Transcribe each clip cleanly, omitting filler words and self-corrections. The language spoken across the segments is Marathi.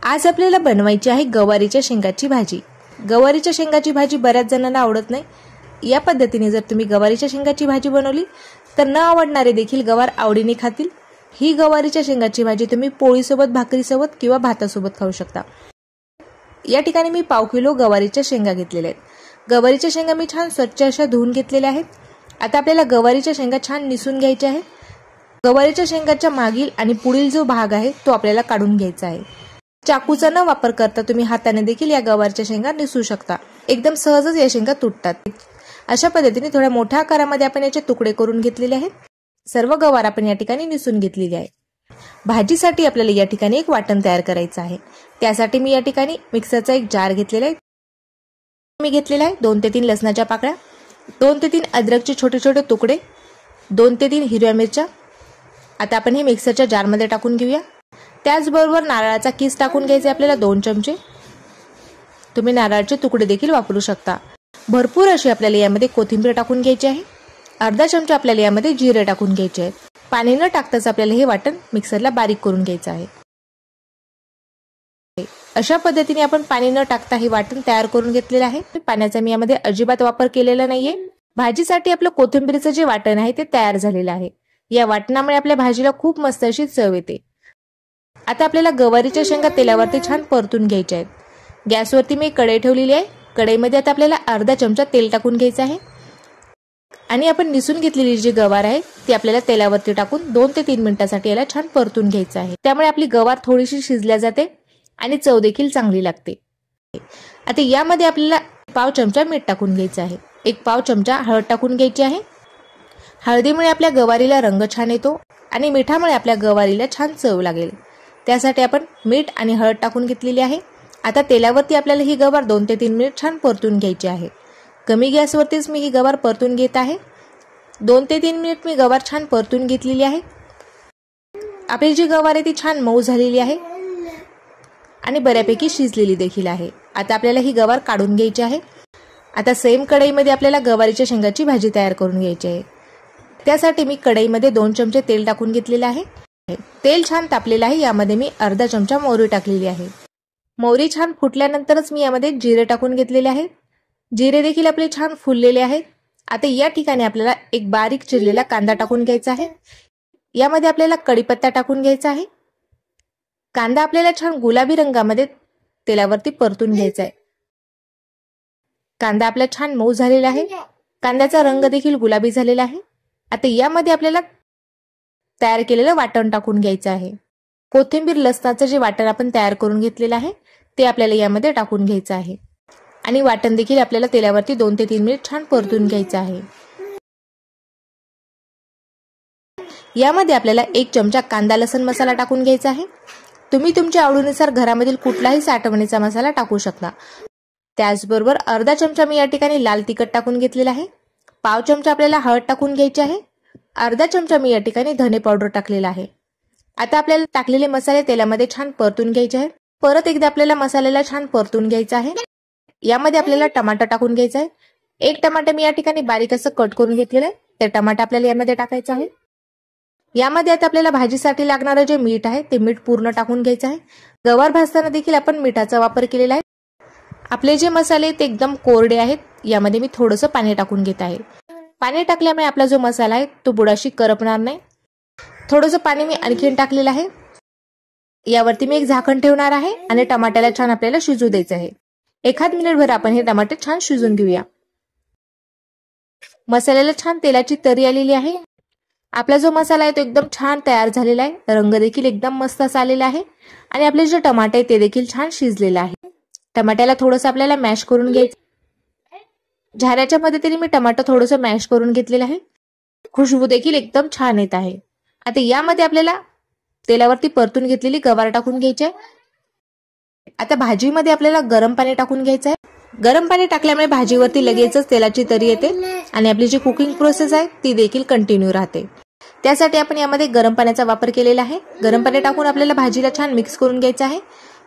आज आपल्याला बनवायची आहे गवारीच्या शेंगाची भाजी। गवारीच्या शेंगाची भाजी बऱ्याच जणांना आवडत नाही। या पद्धतीने जर तुम्ही गवारीच्या शेंगाची भाजी बनवली तर न आवडणारे देखील गवार आवडीने खातील। ही गवारीच्या शेंगाची भाजी तुम्ही पोळीसोबत, भाकरीसोबत किंवा भातासोबत खाऊ शकता। या ठिकाणी मी पाव किलो गवारीच्या शेंगा घेतलेल्या आहेत। गवारीच्या शेंगा मी छान स्वच्छ अशा धुवून घेतलेल्या आहेत। आता आपल्याला गवारीच्या शेंगा छान निसून घ्यायच्या आहेत। गवारीच्या शेंगाच्या मागील आणि पुढील जो भाग आहे तो आपल्याला काढून घ्यायचा आहे। चाकूचा न वापर करता तुम्ही हाताने देखील या गवारच्या शेंगा निसू शकता। एकदम सहजच या शेंगा तुटतात। अशा पद्धतीने थोड्या मोठ्या आकारामध्ये आपण याचे तुकडे करून घेतलेले आहेत। सर्व गवार आपण या ठिकाणी निसून घेतलेले आहे। भाजीसाठी आपल्याला या ठिकाणी एक वाटण तयार करायचं आहे। त्यासाठी मी या ठिकाणी मिक्सरचा एक जार घेतलेला आहे। मी घेतलेला आहे 2 ते 3 लसणाच्या पाकळ्या, 2 ते 3 अद्रकचे छोटे छोटे तुकडे, 2 ते 3 हिरव्या मिरच्या। आता आपण हे मिक्सरच्या जारमध्ये टाकून घेऊया। त्याचबरोबर नारळाचा किस टाकून घ्यायचे आपल्याला 2 चमचे। तुम्ही नारळाचे तुकडे देखील वापरू शकता। भरपूर अशी आपल्याला यामध्ये कोथिंबीर टाकून घ्यायची आहे। अर्धा चमचा आपल्याला यामध्ये जिरे टाकून घ्यायचे आहे। पाणी न टाकताच आपल्याला हे वाटण मिक्सरला बारीक करून घ्यायचं आहे। अशा पद्धतीने आपण पाणी न टाकता हे वाटण तयार करून घेतलेले आहे। पाण्याचा मी यामध्ये अजिबात वापर केलेला नाहीये। भाजीसाठी आपलं कोथिंबीरचं जे वाटण आहे ते तयार झालेलं आहे। या वाटणामुळे आपल्या भाजीला खूप मस्त अशी चव येते। आता आपल्याला गवारीच्या शेंगा तेलावरती छान परतून घ्यायच्या आहेत। गॅसवरती मी कढई ठेवलेली आहे। कढईमध्ये आता आपल्याला अर्धा चमचा तेल टाकून घ्यायचं आहे आणि आपण निसून घेतलेली जी गवार आहे ती आपल्याला तेलावरती टाकून 2 ते 3 मिनिटांसाठी याला छान परतून घ्यायचं आहे। त्यामुळे आपली गवार थोडीशी शिजल्या जाते आणि चव देखील चांगली लागते। आता यामध्ये आपल्याला पाव चमचा मीठ टाकून घ्यायचं आहे। 1 पाव चमचा हळद टाकून घ्यायची आहे। हळदीमुळे आपल्या गवारीला रंग छान येतो आणि मिठामुळे आपल्या गवारीला छान चव लागेल। त्यासाठी आपण मीठ आणि हळद टाकून घेतलेली आहे। आता तेलावरती आपल्याला ही गवार 2 ते 3 मिनिट छान परतून घ्यायची आहे। कमी गॅसवरतीच मी ही गवार परतून घेत आहे। 2 ते 3 मिनिट मी गवार छान परतून घेतलेली आहे। आपली जी गवार आहे ती छान मऊ झालेली आहे आणि बऱ्यापैकी शिजलेली देखील आहे। आता आपल्याला ही गवार काढून घ्यायची आहे। आता सेम कढईमध्ये आपल्याला गवारीच्या शेंगाची भाजी तयार करून घ्यायची आहे। त्यासाठी मी कढईमध्ये 2 चमचे तेल टाकून घेतलेले आहे। तेल छान तापलेलं आहे। यामध्ये मी अर्धा चमचा मोहरी टाकलेली आहे। मोहरी छान फुटल्यानंतरच मी यामध्ये जिरे टाकून घेतलेले आहे। जिरे देखील आपले छान फुललेले आहेत। आता या ठिकाणी आपल्याला एक बारीक चिरलेला कांदा टाकून घ्यायचा आहे। यामध्ये आपल्याला कढीपत्ता टाकून घ्यायचा आहे। कांदा आपल्याला छान गुलाबी रंगामध्ये तेलावरती परतून घ्यायचा आहे। कांदा आपला छान मऊ झालेला आहे। कांद्याचा रंग देखील गुलाबी झालेला आहे। आता यामध्ये आपल्याला तयार केलेलं वाटण टाकून घ्यायचं आहे। कोथिंबीर, लसणाचं जे वाटण आपण तयार करून घेतलेलं आहे ते आपल्याला यामध्ये टाकून घ्यायचं आहे आणि वाटण देखील आपल्याला तेलावरती 2 ते 3 मिनिट छान परतून घ्यायचं आहे। यामध्ये आपल्याला 1 चमचा कांदा लसण मसाला टाकून घ्यायचा आहे। तुम्ही तुमच्या आवडीनुसार घरामधील कुठलाही साठवणीचा मसाला टाकू शकता। त्याचबरोबर अर्धा चमचा मी या ठिकाणी लाल तिखट टाकून घेतलेला आहे। पाव चमचा आपल्याला हळद टाकून घ्यायची आहे। अर्धा चमचा मी या ठिकाणी धने पावडर टाकलेला आहे। आता आपल्याला टाकलेले मसाले तेलामध्ये छान परतून घ्यायचे आहेत। परत एकदा आपल्याला मसाल्याला छान परतून घ्यायचा आहे। यामध्ये आपल्याला टमाटर टाकून घ्यायचा आहे। 1 टमाटर मी या ठिकाणी बारीक असं कट करून घेतलेलं आहे। ते टमाटर आपल्याला यामध्ये टाकायचं आहे। यामध्ये आता आपल्याला भाजीसाठी लागणारं जे मीठ आहे ते मीठ पूर्ण टाकून घ्यायचं आहे। गवार भाजताना देखील आपण मिठाचा वापर केलेला आहे। आपले जे मसाले ते एकदम कोरडे आहेत। यामध्ये मी थोडंसं पाणी टाकून घेत आहे। पाणी टाकल्यामुळे आपला जो मसाला आहे तो बुडाशी करपणार नाही। थोडंसं पाणी मी आणखीन टाकलेलं आहे। यावरती मी एक झाकण ठेवणार आहे आणि टमाट्याला छान आपल्याला शिजू द्यायचं आहे। 1 मिनिटभर आपण हे टमाटे छान शिजून घेऊया। मसाल्याला छान तेलाची तरी आलेली आहे। आपला जो मसाला आहे तो एकदम छान तयार झालेला आहे। रंग देखील एकदम मस्त असा आलेला आहे आणि आपले जे टमाटे आहे ते देखील छान शिजलेलं आहे। टमाट्याला थोडंसं आपल्याला मॅश करून घ्यायचं। झाऱ्याच्या मदतीने मी टमाटर थोडंसं मॅश करून घेतलेलं आहे। खुशबू देखील एकदम छान येत आहे। आता यामध्ये आपल्याला तेलावरती परतून घेतलेली गवार टाकून घ्यायची आहे। आता भाजीमध्ये आपल्याला गरम पाणी टाकून घ्यायचं आहे। गरम पाणी टाकल्यामुळे भाजीवरती लगेचच तेलाची तरी येते आणि आपली जी कुकिंग प्रोसेस आहे ती देखील कंटिन्यू राहते। त्यासाठी आपण यामध्ये गरम पाण्याचा वापर केलेला आहे। गरम पाणी टाकून आपल्याला भाजीला छान मिक्स करून घ्यायचं आहे।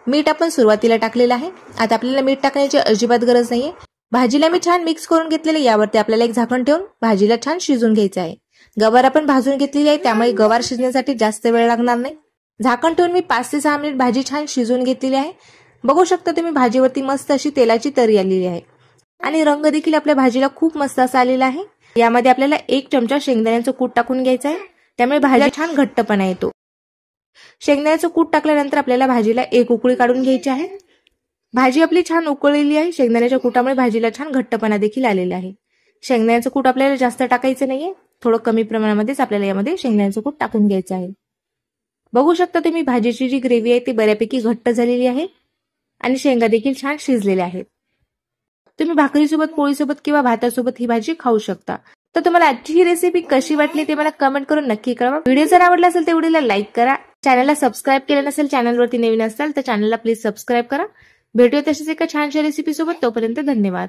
मीठ आपण सुरुवातीला टाकलेलं आहे। आता आपल्याला मीठ टाकण्याची अजिबात गरज नाहीये। भाजीला मी छान मिक्स करून घेतलेले। यावरती आपल्याला एक झाकण ठेवून भाजीला छान शिजून घ्यायचं आहे। गवार आपण भाजून घेतलेली आहे त्यामुळे गवार शिजण्यासाठी जास्त वेळ लागणार नाही। झाकण ठेवून मी 5 ते 6 मिनिट भाजी छान शिजवून घेतलेली आहे। बघू शकता तुम्ही भाजीवरती मस्त अशी तेलाची तरी आलेली आहे आणि रंग देखील आपल्या भाजीला खूप मस्त असा आलेला आहे। यामध्ये आपल्याला 1 चमचा शेंगदाण्याचं कूट टाकून घ्यायचं आहे, त्यामुळे भाजीला छान घट्टपणा येतो। शेंगदाण्याचं कूट टाकल्यानंतर आपल्याला भाजीला 1 उकळी काढून घ्यायची आहे। भाजी आपली छान उकळलेली आहे। शेंगदाण्याच्या कूटामुळे भाजीला छान घट्टपणा देखील आलेला आहे। शेंगदाण्याचं कूट आपल्याला जास्त टाकायचं नाहीये, थोडं कमी प्रमाणामध्येच आपल्याला यामध्ये शेंगदाण्याचं कूट टाकून घ्यायचं आहे। बघू शकता तुम्ही भाजीची जी ग्रेव्ही आहे ती बऱ्यापैकी घट्ट झालेली आहे आणि शेंगा देखील छान शिजलेल्या आहेत। तुम्ही भाकरीसोबत, पोळीसोबत किंवा भातासोबत ही भाजी खाऊ शकता। तर तुम्हाला आजची ही रेसिपी कशी वाटली ते मला कमेंट करून नक्की कळवा। व्हिडिओ जर आवडला असेल तर व्हिडिओला लाईक करा। चॅनलला सबस्क्राईब केलं नसेल, चॅनलवरती नवीन असाल तर चॅनलला प्लीज सबस्क्राईब करा। भेटूया तशीच एका छानशा रेसिपी सोबत, तोपर्यंत धन्यवाद।